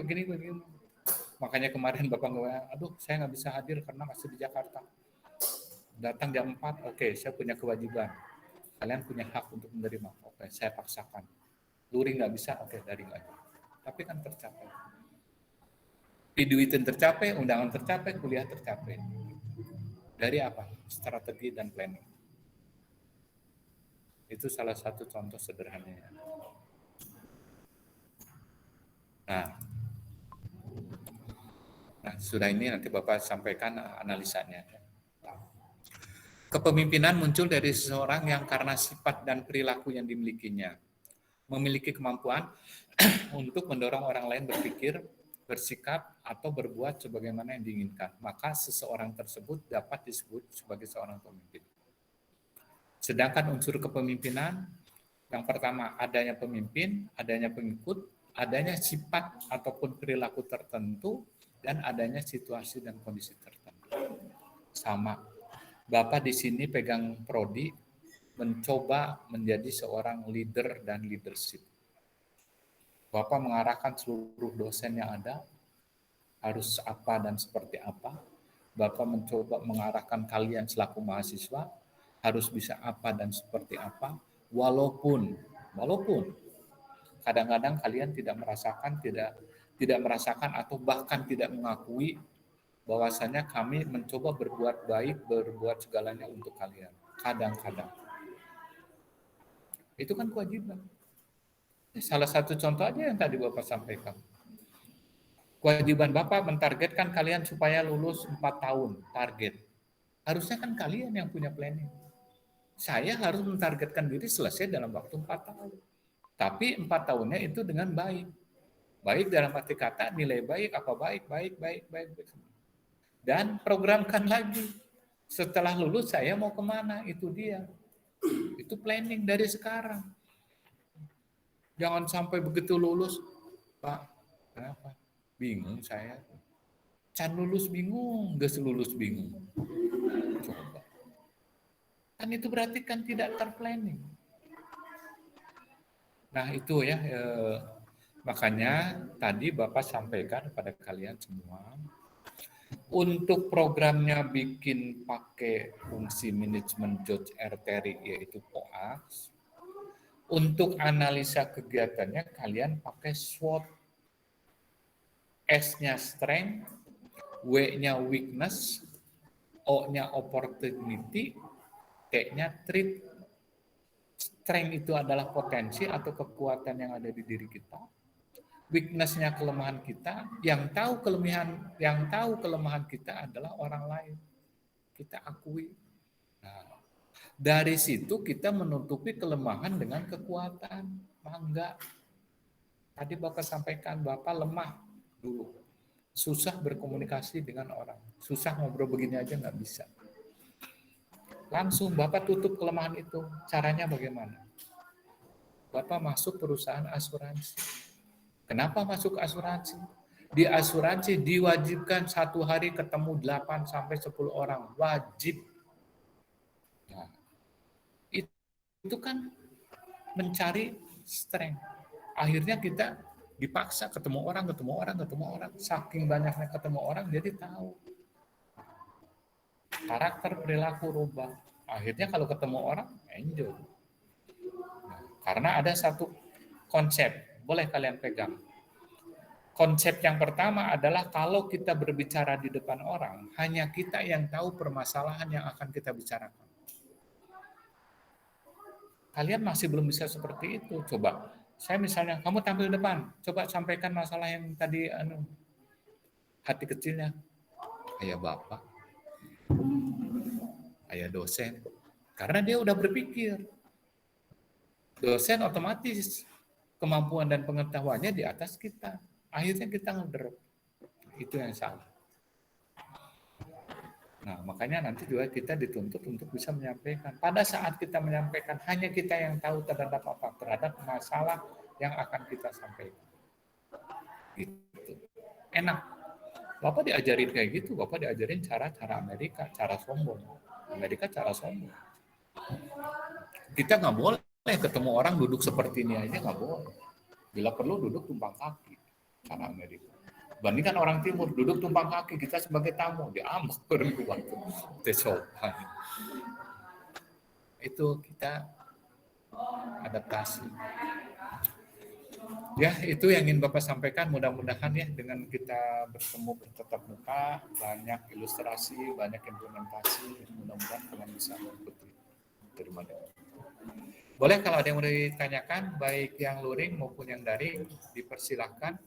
Makanya kemarin Bapak nggak, aduh saya nggak bisa hadir karena masih di Jakarta. Datang jam 4, oke, saya punya kewajiban. Kalian punya hak untuk menerima, oke, saya paksakan. Luring nggak bisa, oke, daring aja. Tapi kan tercapai. Piduitin tercapai, undangan tercapai, kuliah tercapai. Dari apa? Strategi dan planning. Itu salah satu contoh sederhananya. Nah, sudah ini nanti Bapak sampaikan analisanya. Kepemimpinan muncul dari seseorang yang karena sifat dan perilaku yang dimilikinya, memiliki kemampuan untuk mendorong orang lain berpikir, bersikap, atau berbuat sebagaimana yang diinginkan. Maka seseorang tersebut dapat disebut sebagai seorang pemimpin. Sedangkan unsur kepemimpinan, yang pertama adanya pemimpin, adanya pengikut, adanya sifat ataupun perilaku tertentu, dan adanya situasi dan kondisi tertentu. Sama. Bapak di sini pegang prodi, mencoba menjadi seorang leader dan leadership. Bapak mengarahkan seluruh dosen yang ada, harus apa dan seperti apa. Bapak mencoba mengarahkan kalian selaku mahasiswa, harus bisa apa dan seperti apa, walaupun kadang-kadang kalian tidak merasakan atau bahkan tidak mengakui bahwasanya kami mencoba berbuat baik, berbuat segalanya untuk kalian. Kadang-kadang. Itu kan kewajiban. Salah satu contoh aja yang tadi Bapak sampaikan. Kewajiban Bapak mentargetkan kalian supaya lulus 4 tahun, target. Harusnya kan kalian yang punya planning. Saya harus mentargetkan diri selesai dalam waktu 4 tahun. Tapi 4 tahunnya itu dengan baik. Baik dalam arti kata nilai baik, apa baik. Dan programkan lagi. Setelah lulus saya mau kemana, itu dia. Itu planning dari sekarang. Jangan sampai begitu lulus, Pak, kenapa? Bingung saya. Can lulus bingung, gak lulus bingung. Coba. Kan itu berarti kan tidak terplanning. Nah itu ya, makanya tadi Bapak sampaikan kepada kalian semua, untuk programnya bikin pakai fungsi manajemen George R. Terry yaitu POAX. Untuk analisa kegiatannya kalian pakai SWOT. S-nya strength, W-nya weakness, O-nya opportunity, T-nya threat. Strength itu adalah potensi atau kekuatan yang ada di diri kita. Weakness-nya kelemahan kita. Yang tahu kelemahan kita adalah orang lain. Kita akui. Nah, dari situ kita menutupi kelemahan dengan kekuatan. Enggak. Tadi Bapak sampaikan, Bapak lemah dulu. Susah berkomunikasi dengan orang. Susah ngobrol begini aja nggak bisa. Langsung Bapak tutup kelemahan itu. Caranya bagaimana? Bapak masuk perusahaan asuransi. Kenapa masuk asuransi? Di asuransi diwajibkan 1 hari ketemu 8 sampai 10 orang. Wajib. Nah, itu kan mencari strength. Akhirnya kita dipaksa ketemu orang. Saking banyaknya ketemu orang, jadi tahu. Karakter perilaku rubah. Akhirnya kalau ketemu orang, enjoy. Nah, karena ada satu konsep, boleh kalian pegang. Konsep yang pertama adalah kalau kita berbicara di depan orang, hanya kita yang tahu permasalahan yang akan kita bicarakan. Kalian masih belum bisa seperti itu. Coba Saya misalnya, kamu tampil depan, coba sampaikan masalah yang tadi hati kecilnya. Ayah bapak, ayah dosen. Karena dia udah berpikir. Dosen otomatis kemampuan dan pengetahuannya di atas kita. Akhirnya kita ngedrop. Itu yang salah. Nah, makanya nanti juga kita dituntut untuk bisa menyampaikan. Pada saat kita menyampaikan, hanya kita yang tahu terhadap apa, terhadap masalah yang akan kita sampaikan. Gitu. Enak. Bapak diajarin kayak gitu, Bapak diajarin cara-cara Amerika, cara sombong. Amerika cara sombong. Kita nggak boleh ketemu orang duduk seperti ini aja, nggak boleh. Bila perlu duduk tumpang kaki, cara Amerika. Bandingkan orang timur duduk tumpang kaki, kita sebagai tamu diambek berdua tuh sopan. Itu kita adaptasi. Ya, itu yang ingin Bapak sampaikan. Mudah-mudahan ya dengan kita bertemu bertatap muka, banyak ilustrasi, banyak implementasi, mudah-mudahan kalian bisa mengikuti. Terima kasih. Boleh kalau ada yang mau ditanyakan, baik yang luring maupun yang daring, dipersilahkan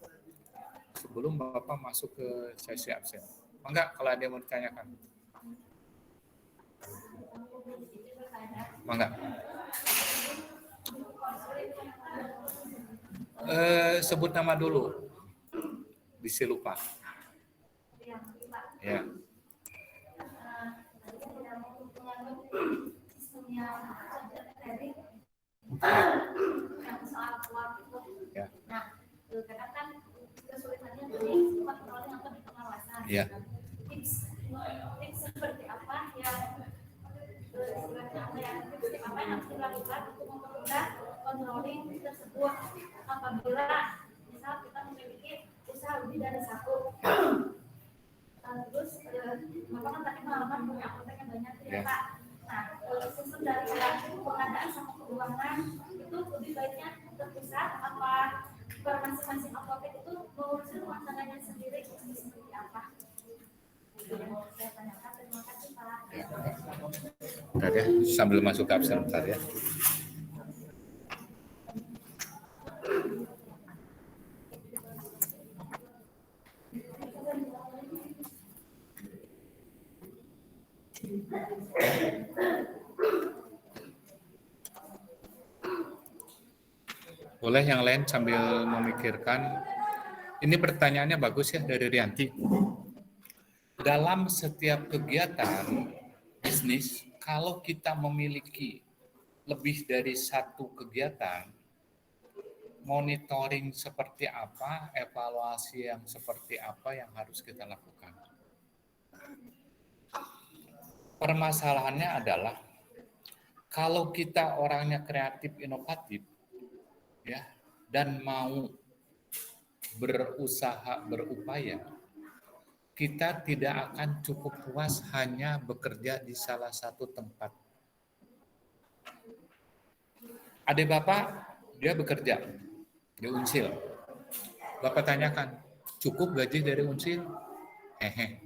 sebelum Bapak masuk ke sesi absen. Enggak, kalau ada yang mau ditanyakan. Enggak. Sebut nama dulu. Bisa lupa. Ya. Ya. Nah, karena kan kesulitannya dari kontrolnya atau di pengawasan. Ya. Tips seperti apa yang seperti apa yang harus dilakukan untuk mempermudah controlling tersebut apabila misal kita memiliki usaha lebih dari satu. Terus Bapak kan tadi pengalaman punya apotek yang banyak ya Pak. Nah, sistem dari pengadaan sama keuangan itu lebih baiknya terpusat apa per masing-masing apotek itu mengurusi rumah tangganya sendiri seperti apa? Saya tanyakan, terima kasih Pak. Bentar ya, sambil masuk ke absen bentar ya. Boleh yang lain sambil memikirkan. Ini pertanyaannya bagus ya dari Rianti. Dalam setiap kegiatan bisnis, kalau kita memiliki lebih dari satu kegiatan, monitoring seperti apa, evaluasi yang seperti apa yang harus kita lakukan. Permasalahannya adalah kalau kita orangnya kreatif, inovatif, ya, dan mau berusaha, berupaya, kita tidak akan cukup puas hanya bekerja di salah satu tempat. Adik Bapak, dia bekerja di Unsil. Bapak tanyakan, cukup gaji dari Unsil? Hehe.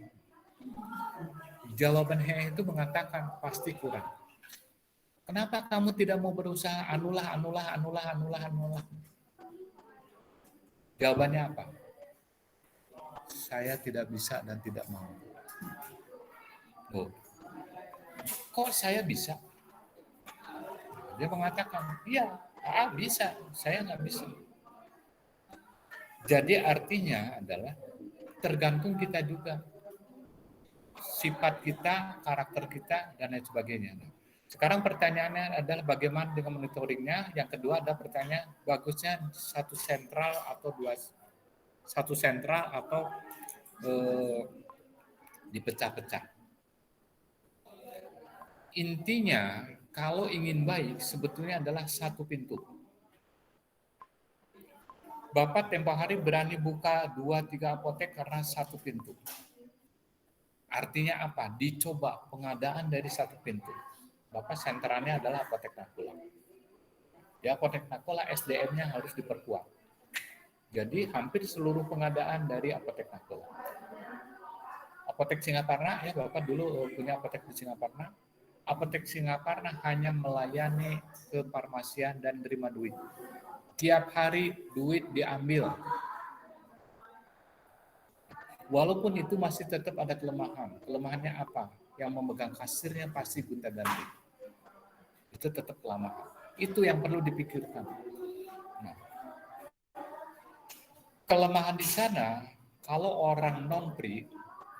Jawaban hehe itu mengatakan, pasti kurang. Kenapa kamu tidak mau berusaha? Anulah. Jawabannya apa? Saya tidak bisa dan tidak mau. Oh, kok saya bisa? Dia mengatakan, iya, bisa, saya nggak bisa. Jadi artinya adalah tergantung kita juga. Sifat kita, karakter kita, dan lain sebagainya. Sekarang pertanyaannya adalah bagaimana dengan monitoringnya. Yang kedua ada pertanyaan, bagusnya satu sentral atau dipecah-pecah. Intinya, kalau ingin baik, sebetulnya adalah satu pintu. Bapak tempo hari berani buka 2-3 apotek karena satu pintu. Artinya apa? Dicoba pengadaan dari satu pintu. Bapak sentralnya adalah apotek Nakula. Ya, apotek Nakula SDM-nya harus diperkuat. Jadi hampir seluruh pengadaan dari apotek Nakula. Apotek Singaparna, ya Bapak dulu punya apotek di Singaparna. Apotek Singaparna hanya melayani kefarmasian dan terima duit. Tiap hari duit diambil. Walaupun itu masih tetap ada kelemahan. Kelemahannya apa? Yang memegang kasirnya pasti gonta-ganti. Itu tetap kelemahan. Itu yang perlu dipikirkan. Nah, kelemahan di sana, kalau orang non-pri,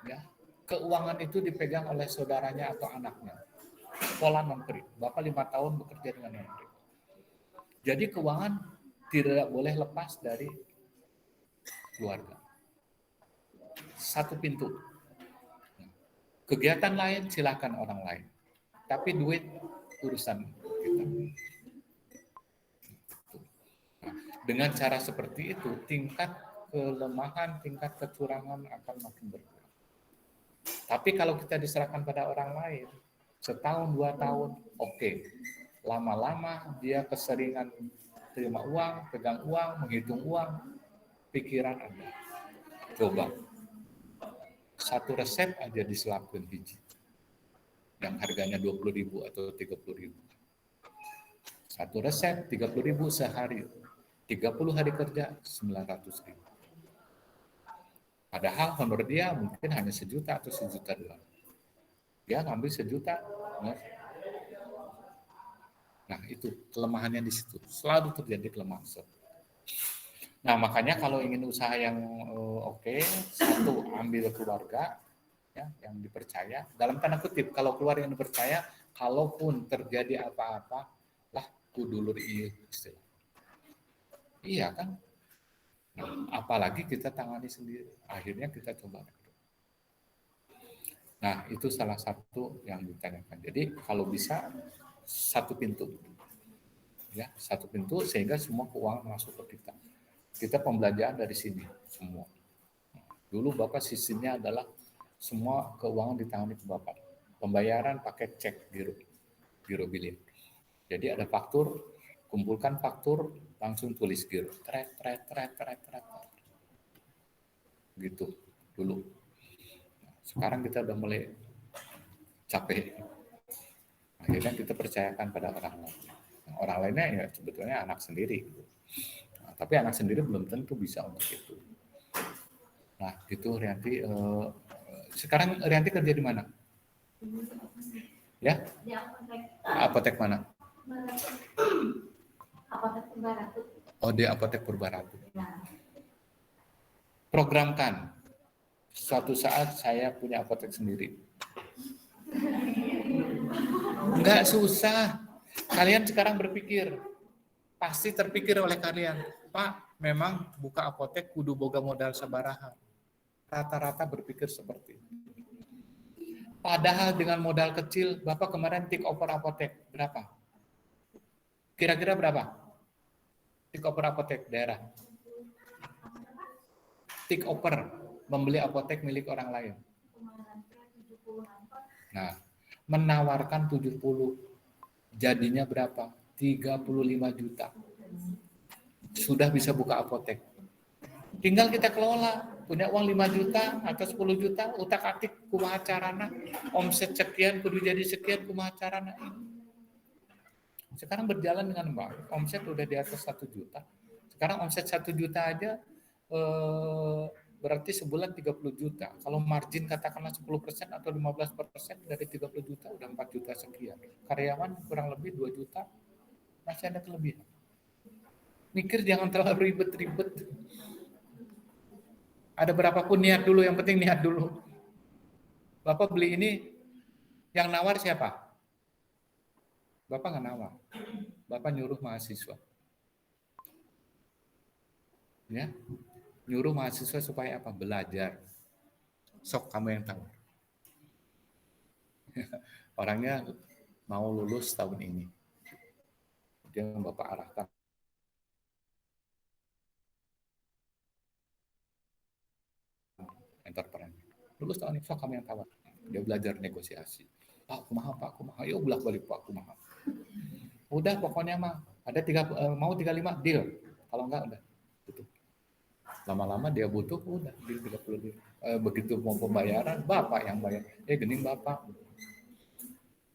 ya, keuangan itu dipegang oleh saudaranya atau anaknya. Pola non-pri. Bapak 5 tahun bekerja dengan non-pri. Jadi keuangan tidak boleh lepas dari keluarga. Satu pintu. Kegiatan lain silakan orang lain. Tapi duit urusan kita. Nah, dengan cara seperti itu, tingkat kelemahan, tingkat kecurangan akan makin berkurang. Tapi kalau kita diserahkan pada orang lain, setahun, 2 tahun, oke. Lama-lama dia keseringan terima uang, pegang uang, menghitung uang, pikiran Anda. Coba, satu resep aja diselapkan biji. Yang harganya 20.000 atau 30.000. Satu resep 30.000 sehari. 30 hari kerja 900.000. Padahal honor dia mungkin hanya 1 juta atau 1,2 juta. Dia ngambil 1 juta. Nah, itu kelemahannya di situ. Selalu terjadi kelemahan. Nah, makanya kalau ingin usaha yang oke, satu, ambil keluarga ya, yang dipercaya. Dalam tanda kutip, kalau keluarga yang dipercaya, kalaupun terjadi apa-apa, lah kudulur istilah. Iya kan? Nah, apalagi kita tangani sendiri. Akhirnya kita coba. Nah, itu salah satu yang ditanyakan. Jadi kalau bisa satu pintu. Ya, satu pintu sehingga semua keuangan masuk ke kita. Kita pembelajaran dari sini semua. Dulu Bapak sistemnya adalah semua keuangan ditangani ke Bapak. Pembayaran pakai cek giro billing. Jadi ada faktur, kumpulkan faktur, langsung tulis giro. Tret. Gitu dulu. Sekarang kita udah mulai capek. Akhirnya kita percayakan pada orang lain. Orang lainnya ya sebetulnya anak sendiri. Nah, tapi anak sendiri belum tentu bisa untuk itu. Nah, gitu Rianti. Sekarang Rianti kerja di mana? Ya? Di apotek. Apotek mana? Apotek Purbaratu. Oh, di Apotek Purbaratu. Programkan. Suatu saat saya punya apotek sendiri. Enggak susah. Kalian sekarang berpikir, pasti terpikir oleh kalian, Pak, memang buka apotek kudu boga modal sabaraha. Rata-rata berpikir seperti itu. Padahal dengan modal kecil, Bapak kemarin take over apotek berapa? Kira-kira berapa? Take over apotek daerah. Take over, membeli apotek milik orang lain. Nah, menawarkan 70, jadinya berapa? 35 juta. Sudah bisa buka apotek. Tinggal kita kelola, punya uang 5 juta atau 10 juta, utak-atik kumaha carana, omset sekian, kudu jadi sekian, kumaha carana. Sekarang berjalan dengan baik, omset udah di atas 1 juta. Sekarang omset 1 juta aja berarti sebulan 30 juta. Kalau margin katakanlah 10% atau 15% dari 30 juta udah 4 juta sekian. Karyawan kurang lebih 2 juta, masih ada kelebihan. Mikir jangan terlalu ribet-ribet. Ada berapapun niat dulu, yang penting niat dulu. Bapak beli ini, yang nawar siapa? Bapak nggak nawar. Bapak nyuruh mahasiswa. Ya, nyuruh mahasiswa supaya apa? Belajar. Sok kamu yang tahu. Orangnya mau lulus tahun ini. Dia Bapak arahkan. Entrepreneur. Lulus tahun ini, sok kamu yang tawar. Dia belajar negosiasi. Pak, kumaha, yuk bolak-balik Pak, kumaha. Udah pokoknya mah, ada mau 35 deal. Kalau enggak udah tutup. Lama-lama dia butuh, udah deal 30 deal. Begitu mau pembayaran, Bapak yang bayar. Gening Bapak.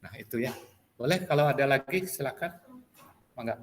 Nah itu ya. Boleh kalau ada lagi silakan. Mangga.